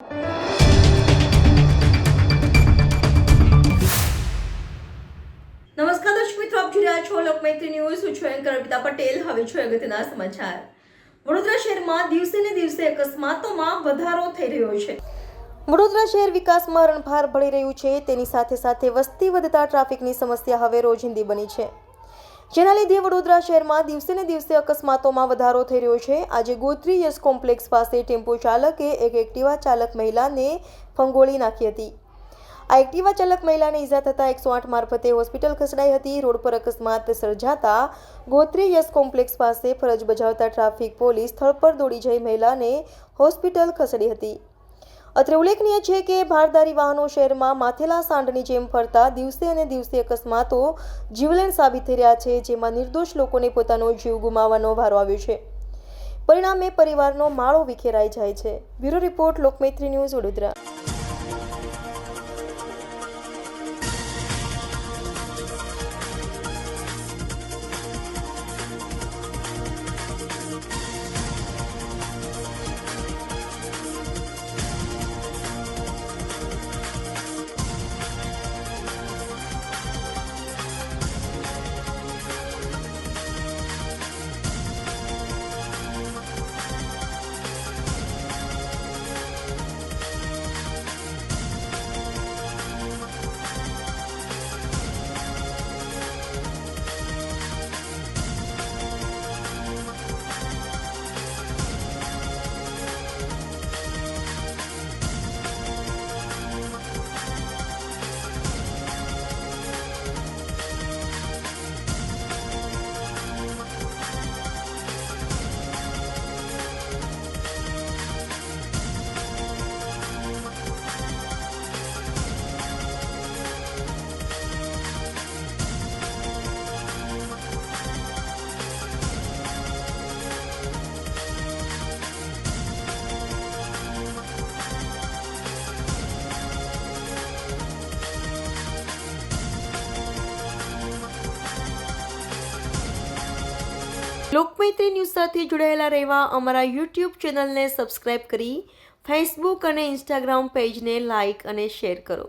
નમસ્કાર દર્શક મિત્રો, આપ જોઈ રહ્યા છો લોકમૈત્રી ન્યૂઝ. હું છું એન્કર અર્પિતા પટેલ. હવે છે અગત્યના સમાચાર. વડોદરા શહેરમાં દિવસે ને દિવસે અકસ્માતોમાં વધારો થઈ રહ્યો છે. વડોદરા શહેર વિકાસમાં રણભાર ભળી રહ્યું છે. તેની સાથે સાથે વસ્તી વધતા ટ્રાફિકની સમસ્યા હવે રોજિંદી બની છે, જેના લીધે વડોદરા શહેરમાં દિવસે ને દિવસે અકસ્માતોમાં વધારો થઈ રહ્યો છે. આજે ગોત્રી યશ કોમ્પ્લેક્સ પાસે ટેમ્પો ચાલકે એક એક્ટિવા ચાલક મહિલાને ફંગોળી નાખી હતી. આ એક્ટિવા ચાલક મહિલાને ઈજા થતાં 108 મારફતે હોસ્પિટલ ખસેડાઈ હતી. રોડ પર અકસ્માત સર્જાતા ગોત્રી યશ કોમ્પ્લેક્સ પાસે ફરજ બજાવતા ટ્રાફિક પોલીસ સ્થળ પર દોડી જઈ મહિલાને હોસ્પિટલ ખસેડી હતી. અત્રે ઉલ્લેખનીય છે કે ભારદારી વાહનો શહેરમાં માથેલા સાંઢની જેમ ફરતા દિવસે અને દિવસે અકસ્માતો જીવલેણ સાબિત થઈ રહ્યા છે, જેમાં નિર્દોષ લોકોને પોતાનો જીવ ગુમાવવાનો વારો આવ્યો છે. પરિણામે પરિવારનો માળો વિખેરાઈ જાય છે. Bureau report, Lokmaitri news, Vadodara. Lokmaitri news સાથે જોડાયેલા રહેવા અમારા યુટ્યુબ ચેનલને સબસ્ક્રાઇબ કરી ફેસબુક અને ઇન્સ્ટાગ્રામ પેજને લાઇક અને શેર કરો.